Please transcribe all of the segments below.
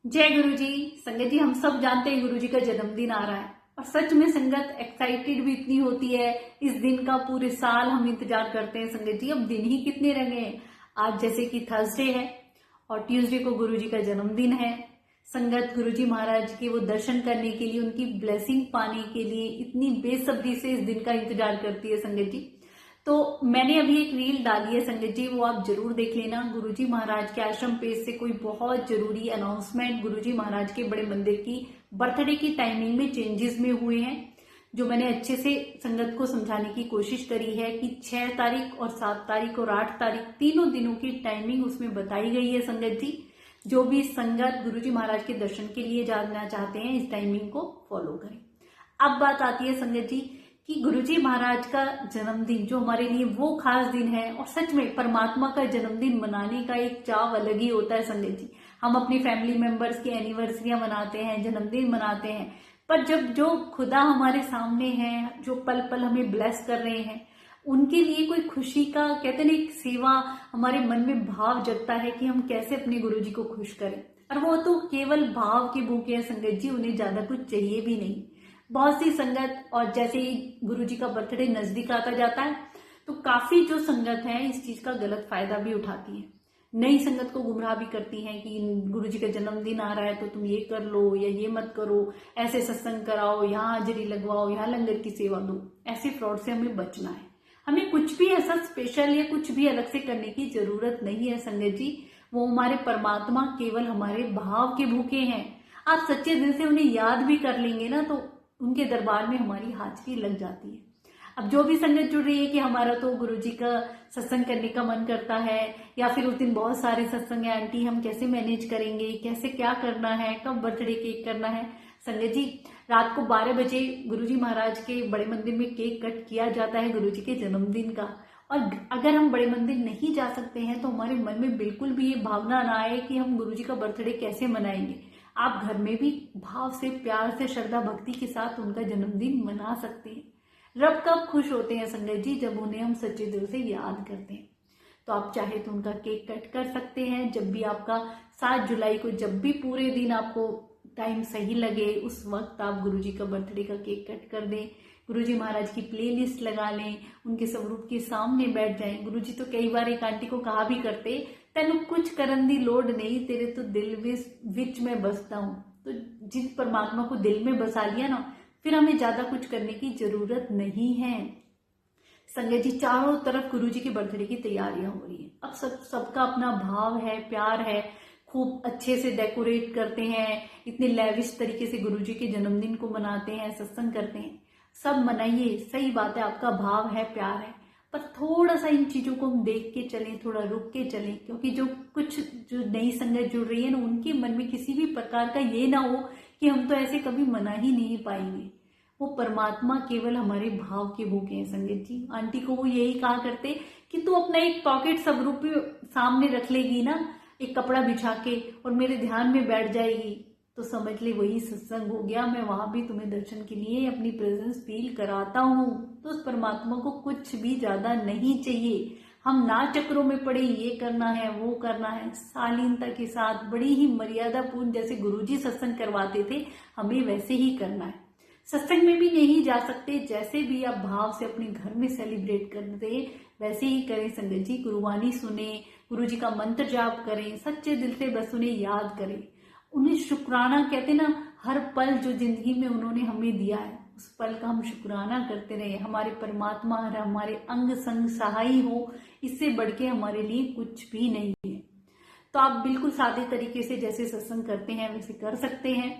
जय गुरु जी। संगत जी, हम सब जानते हैं गुरु जी का जन्मदिन आ रहा है और सच में संगत एक्साइटेड भी इतनी होती है। इस दिन का पूरे साल हम इंतजार करते हैं। संगत जी, अब दिन ही कितने रंगे हैं। आज जैसे कि थर्सडे है और ट्यूसडे को गुरु जी का जन्मदिन है। संगत गुरु जी महाराज के वो दर्शन करने के लिए, उनकी ब्लेसिंग पाने के लिए इतनी बेसब्री से इस दिन का इंतजार करती है संगत जी। तो मैंने अभी एक रील डाली है संगत जी, वो आप जरूर देख लेना। गुरुजी महाराज के आश्रम पेज से कोई बहुत जरूरी अनाउंसमेंट गुरुजी महाराज के बड़े मंदिर की बर्थडे की टाइमिंग में चेंजेस में हुए हैं, जो मैंने अच्छे से संगत को समझाने की कोशिश करी है कि 6 तारीख और 7 तारीख और 8 तारीख तीनों दिनों की टाइमिंग उसमें बताई गई है। संगत जी, जो भी संगत गुरुजी महाराज के दर्शन के लिए जाना चाहते हैं इस टाइमिंग को फॉलो करें। अब बात आती है संगत जी कि गुरुजी महाराज का जन्मदिन जो हमारे लिए वो खास दिन है, और सच में परमात्मा का जन्मदिन मनाने का एक चाव अलग ही होता है संगत जी। हम अपनी फैमिली मेंबर्स की एनिवर्सरियां मनाते हैं, जन्मदिन मनाते हैं, पर जब जो खुदा हमारे सामने है, जो पल पल हमें ब्लेस कर रहे हैं, उनके लिए कोई खुशी का, कहते हैं एक सेवा, हमारे मन में भाव जगता है कि हम कैसे अपने गुरुजी को खुश करें। और वो तो केवल भाव के भूखे हैं संगत जी, उन्हें ज्यादा कुछ चाहिए भी नहीं। बहुत सी संगत, और जैसे ही गुरुजी का बर्थडे नजदीक आता जाता है तो काफी जो संगत है इस चीज का गलत फायदा भी उठाती है। नई संगत को गुमराह भी करती हैं कि गुरुजी का जन्मदिन आ रहा है तो तुम ये कर लो या ये मत करो, ऐसे सत्संग कराओ, यहाँ हाजिरी लगवाओ, यहाँ लंगर की सेवा दो। ऐसे फ्रॉड से हमें बचना है। हमें कुछ भी ऐसा स्पेशल या कुछ भी अलग से करने की जरूरत नहीं है संगत जी। वो हमारे परमात्मा केवल हमारे भाव के भूखे हैं। आप सच्चे दिल से उन्हें याद भी कर लेंगे ना तो उनके दरबार में हमारी हाजिरी लग जाती है। अब जो भी संगत जुड़ रही है कि हमारा तो गुरुजी का सत्संग करने का मन करता है, या फिर उस दिन बहुत सारे सत्संग है आंटी, हम कैसे मैनेज करेंगे, कैसे क्या करना है, कब बर्थडे केक करना है। संगत जी, रात को 12 बजे गुरुजी महाराज के बड़े मंदिर में केक कट किया जाता है गुरुजी के जन्मदिन का। और अगर हम बड़े मंदिर नहीं जा सकते हैं तो हमारे मन में बिल्कुल भी ये भावना ना आए कि हम गुरुजी का बर्थडे कैसे मनाएंगे। आप घर में भी भाव से, प्यार से, श्रद्धा भक्ति के साथ उनका जन्मदिन मना सकते हैं। रब कब खुश होते हैं संगत जी, जब उन्हें हम सच्चे दिल से याद करते हैं। तो आप चाहे तो उनका केक कट कर सकते हैं जब भी आपका 7 जुलाई को, जब भी पूरे दिन आपको टाइम सही लगे उस वक्त आप गुरुजी का बर्थडे का केक कट कर दें। गुरुजी महाराज की प्लेलिस्ट लगा लें, उनके स्वरूप के सामने बैठ जाएं। गुरुजी तो कई बार एक आंटी को कहा भी करते, तेनू कुछ करन दी लोड़ नहीं, तेरे तो दिल विच में बसता हूं। तो जिस परमात्मा को दिल में बसा लिया ना, फिर हमें ज्यादा कुछ करने की जरूरत नहीं है। संगत जी, चारों तरफ गुरुजी के बर्थडे की तैयारियां हो रही है। अब सबका अपना भाव है, प्यार है, खूब अच्छे से डेकोरेट करते हैं, इतने लेविश तरीके से गुरुजी के जन्मदिन को मनाते हैं, सत्संग करते हैं। सब मनाइए, सही बात है, आपका भाव है, प्यार है, पर थोड़ा सा इन चीजों को हम देख के चलें, थोड़ा रुक के चलें, क्योंकि जो नई संगत जुड़ रही है ना, उनके मन में किसी भी प्रकार का ये ना हो कि हम तो ऐसे कभी मना ही नहीं पाएंगे। वो परमात्मा केवल हमारे भाव के भूखे हैं संगत जी। आंटी को वो यही कहा करते कि तू अपना एक पॉकेट स्वरूप सामने रख लेगी ना, एक कपड़ा बिछा के, और मेरे ध्यान में बैठ जाएगी, तो समझ ले वही सत्संग हो गया। मैं वहां भी तुम्हें दर्शन के लिए अपनी प्रेजेंस फील कराता हूँ। तो उस परमात्मा को कुछ भी ज्यादा नहीं चाहिए। हम ना चक्रों में पड़े, ये करना है, वो करना है, शालीनता के साथ, बड़ी ही मर्यादा पूर्ण, जैसे गुरुजी सत्संग करवाते थे हमें वैसे ही करना है। सत्संग में भी नहीं जा सकते, जैसे भी आप भाव से अपने घर में सेलिब्रेट करते वैसे ही करें संगत जी। गुरुवाणी सुने, गुरुजी का मंत्र जाप करें, सच्चे दिल से बस उन्हें याद करें, उन्हें शुक्राना, कहते ना, हर पल जो जिंदगी में उन्होंने हमें दिया है उस पल का हम शुक्राना करते रहे। हमारे परमात्मा हमारे अंग संग सहाय हो, इससे बढ़ के हमारे लिए कुछ भी नहीं है। तो आप बिल्कुल सादे तरीके से जैसे सत्संग करते हैं वैसे कर सकते हैं,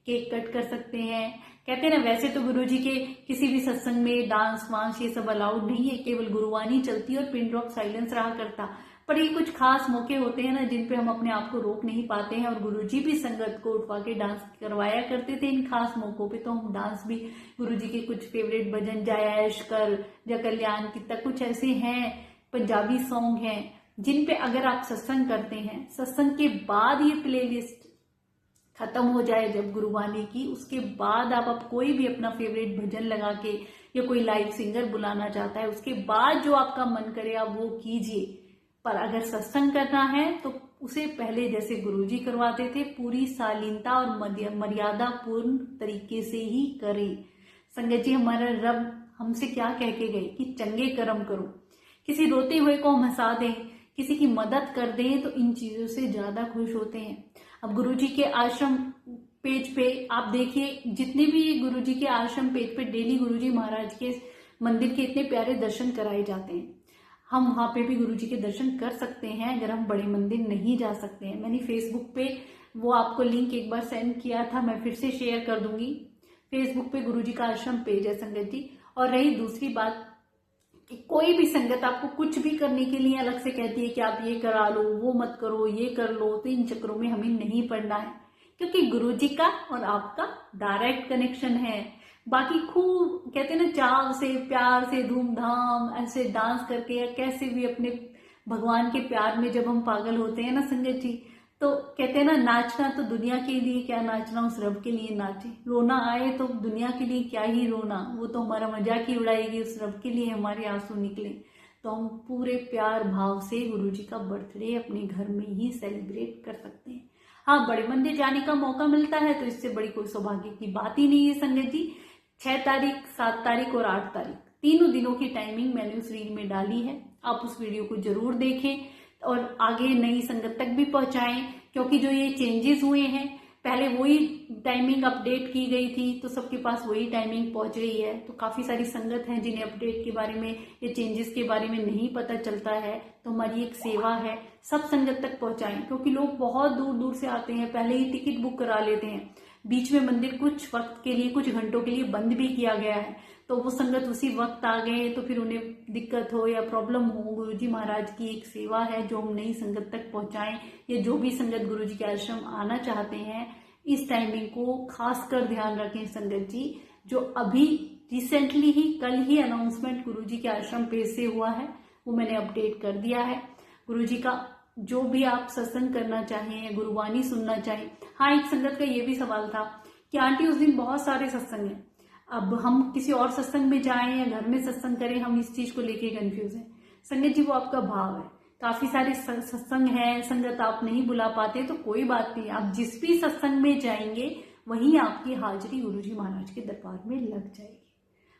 केक कट कर सकते हैं। कहते हैं ना, वैसे तो गुरुजी के किसी भी सत्संग में डांस वांस ये सब अलाउड नहीं है, केवल गुरुवाणी चलती है और पिन ड्रॉप साइलेंस रहा करता। पर ये कुछ खास मौके होते हैं ना जिन पे हम अपने आप को रोक नहीं पाते हैं, और गुरुजी भी संगत को उठवा के डांस करवाया करते थे इन खास मौकों पे। तो हम डांस भी गुरुजी के कुछ फेवरेट भजन, जयश कर, जय कल्याण की तक, कुछ ऐसे हैं पंजाबी सॉन्ग हैं जिन पे अगर आप सत्संग करते हैं, सत्संग के बाद ये प्लेलिस्ट खत्म हो जाए जब गुरुवाणी की, उसके बाद आप कोई भी अपना फेवरेट भजन लगा के, या कोई लाइव सिंगर बुलाना चाहता है, उसके बाद जो आपका मन करे आप वो कीजिए। पर अगर सत्संग करना है तो उसे पहले जैसे गुरुजी करवाते थे पूरी शालीनता और मर्यादा पूर्ण तरीके से ही करें। संगत जी, हमारा रब हमसे क्या कह के गए कि चंगे कर्म करो, किसी रोते हुए को हम हंसा दें, किसी की मदद कर दें, तो इन चीजों से ज्यादा खुश होते हैं। अब गुरुजी के आश्रम पेज पे आप देखिए, जितने भी गुरुजी के आश्रम पेज पे डेली गुरुजी महाराज के मंदिर के इतने प्यारे दर्शन कराए जाते हैं। हम वहां पे भी गुरुजी के दर्शन कर सकते हैं अगर हम बड़े मंदिर नहीं जा सकते हैं। मैंने फेसबुक पे वो आपको लिंक एक बार सेंड किया था, मैं फिर से शेयर कर दूंगी। फेसबुक पे गुरुजी का आश्रम पेज है संगत जी। और रही दूसरी बात कि कोई भी संगत आपको कुछ भी करने के लिए अलग से कहती है कि आप ये करा लो, वो मत करो, ये कर लो, तो इन चक्करों में हमें नहीं पड़ना है, क्योंकि गुरुजी का और आपका डायरेक्ट कनेक्शन है। बाकी खूब कहते हैं ना, चाव से, प्यार से, धूमधाम ऐसे डांस करके या कैसे भी अपने भगवान के प्यार में जब हम पागल होते हैं ना संगत जी, तो कहते हैं ना, नाचना तो दुनिया के लिए क्या नाचना, उस रब के लिए नाचे। रोना आए तो दुनिया के लिए क्या ही रोना, वो तो हमारा मजाक ही उड़ाएगी, उस रब के लिए हमारे आंसू निकले। तो हम पूरे प्यार भाव से गुरुजी का बर्थडे अपने घर में ही सेलिब्रेट कर सकते हैं। हाँ, बड़े मंदिर जाने का मौका मिलता है तो इससे बड़ी कोई सौभाग्य की बात ही नहीं है संगत जी। 6 तारीख, 7 तारीख और 8 तारीख तीनों दिनों की टाइमिंग मैंने उस रील में डाली है, आप उस वीडियो को जरूर देखें और आगे नई संगत तक भी पहुंचाएं, क्योंकि जो ये चेंजेस हुए हैं, पहले वही टाइमिंग अपडेट की गई थी तो सबके पास वही टाइमिंग पहुंच गई है। तो काफी सारी संगत हैं जिन्हें अपडेट के बारे में या चेंजेस के बारे में नहीं पता चलता है, तो हमारी एक सेवा है सब संगत तक पहुंचाएं, क्योंकि लोग बहुत दूर दूर से आते हैं, पहले ही टिकट बुक करा लेते हैं, बीच में मंदिर कुछ वक्त के लिए, कुछ घंटों के लिए बंद भी किया गया है, तो वो संगत उसी वक्त आ गए तो फिर उन्हें दिक्कत हो या प्रॉब्लम हो, गुरुजी महाराज की एक सेवा है जो हम नई संगत तक पहुंचाएं, या जो भी संगत गुरुजी के आश्रम आना चाहते हैं इस टाइमिंग को खासकर ध्यान रखें संगत जी। जो अभी रिसेंटली ही कल ही अनाउंसमेंट गुरुजी के आश्रम पेज से हुआ है वो मैंने अपडेट कर दिया है। गुरुजी का जो भी आप सत्संग करना चाहें या गुरुवाणी सुनना चाहें। हाँ, एक संगत का ये भी सवाल था कि आंटी उस दिन बहुत सारे सत्संग हैं, अब हम किसी और सत्संग में जाएं या घर में सत्संग करें, हम इस चीज को लेके कंफ्यूज हैं। संगत जी, वो आपका भाव है, काफी सारे सत्संग हैं, संगत आप नहीं बुला पाते तो कोई बात नहीं, आप जिस भी सत्संग में जाएंगे वहीं आपकी हाजिरी गुरुजी महाराज के दरबार में लग जाएगी।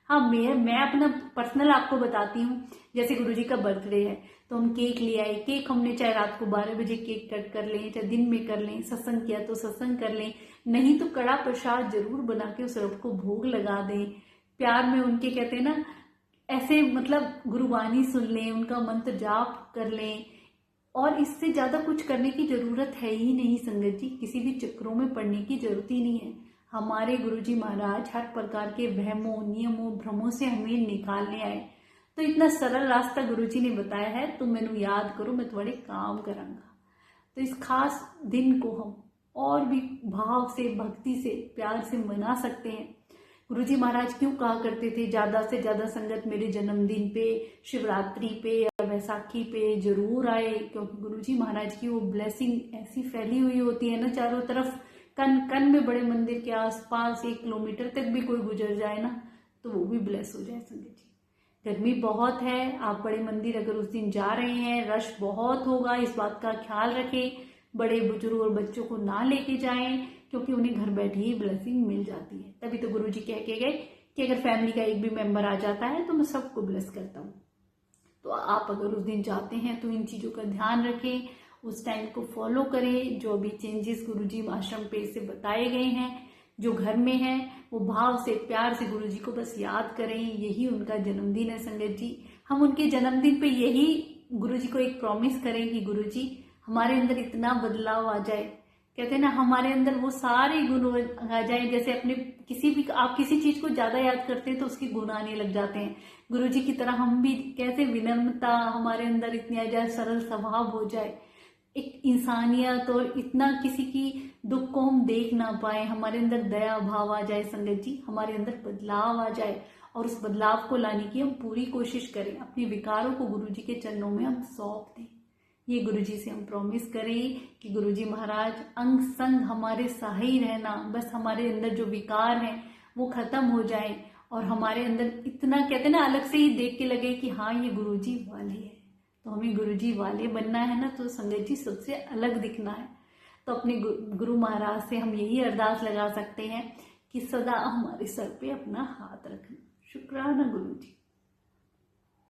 हाँ, मैं अपना पर्सनल आपको बताती हूँ, जैसे गुरुजी का बर्थडे है तो हम केक ले आए, केक हमने चाहे रात को 12 बजे केक कट कर लें, चाहे दिन में कर लें, सत्संग किया तो सत्संग कर लें, नहीं तो कड़ा प्रसाद जरूर बना के उस रब को भोग लगा दें, प्यार में उनके कहते हैं ना ऐसे मतलब गुरुवाणी सुन लें, उनका मंत्र जाप कर लें, और इससे ज्यादा कुछ करने की जरूरत है ही नहीं संगत जी। किसी भी चक्रों में पड़ने की जरूरत ही नहीं है। हमारे गुरुजी महाराज हर प्रकार के वहमों, नियमों, भ्रमों से हमें निकालने आए, तो इतना सरल रास्ता गुरुजी ने बताया है, तुम मैनू याद करो मैं तुम्हारे काम करांगा। तो इस खास दिन को हम और भी भाव से, भक्ति से, प्यार से मना सकते हैं। गुरुजी महाराज क्यों कहा करते थे ज्यादा से ज्यादा संगत मेरे जन्मदिन पे, शिवरात्रि पे या वैसाखी पे जरूर आए, क्योंकि गुरुजी महाराज की वो ब्लेसिंग ऐसी फैली हुई होती है ना चारों तरफ, कन कन में बड़े मंदिर के आसपास 1 किलोमीटर तक भी कोई गुजर जाए ना तो वो भी ब्लेस हो जाए संगत जी। गर्मी बहुत है, आप बड़े मंदिर अगर उस दिन जा रहे हैं, रश बहुत होगा, इस बात का ख्याल रखें, बड़े बुजुर्ग और बच्चों को ना लेके जाएं, क्योंकि उन्हें घर बैठे ही ब्लेसिंग मिल जाती है। तभी तो गुरुजी कह के गए कि अगर फैमिली का एक भी मेंबर आ जाता है तो मैं सबको ब्लेस करता हूँ। तो आप अगर उस दिन जाते हैं तो इन चीजों का ध्यान रखें, उस टाइम को फॉलो करें, जो भी चेंजेस गुरुजी आश्रम पेज से बताए गए हैं, जो घर में है वो भाव से, प्यार से गुरुजी को बस याद करें, यही उनका जन्मदिन है संगत जी। हम उनके जन्मदिन पे यही गुरुजी को एक प्रॉमिस करें कि गुरुजी हमारे अंदर इतना बदलाव आ जाए, कहते हैं ना हमारे अंदर वो सारे गुण आ जाए, जैसे अपने किसी भी आप किसी चीज को ज्यादा याद करते हैं तो उसके गुण आने लग जाते हैं, गुरुजी की तरह हम भी कैसे विनम्रता हमारे अंदर इतनी आ जाए, सरल स्वभाव हो जाए, एक इंसानियत, और इतना किसी की दुख को हम देख ना पाए, हमारे अंदर दया भाव आ जाए संगत जी, हमारे अंदर बदलाव आ जाए, और उस बदलाव को लाने की हम पूरी कोशिश करें, अपने विकारों को गुरुजी के चरणों में हम सौंप दें। ये गुरुजी से हम प्रॉमिस करें कि गुरुजी महाराज अंग संग हमारे सही रहना, बस हमारे अंदर जो विकार हैं वो खत्म हो जाए, और हमारे अंदर इतना कहते हैं ना अलग से ही देख के लगे कि हाँ ये गुरुजी वाले है, तो हमें गुरुजी वाले बनना है ना, तो संगत जी सबसे अलग दिखना है। तो अपने गुरु महाराज से हम यही अरदास लगा सकते हैं कि सदा हमारे सर पे अपना हाथ रखना। शुक्राना गुरुजी।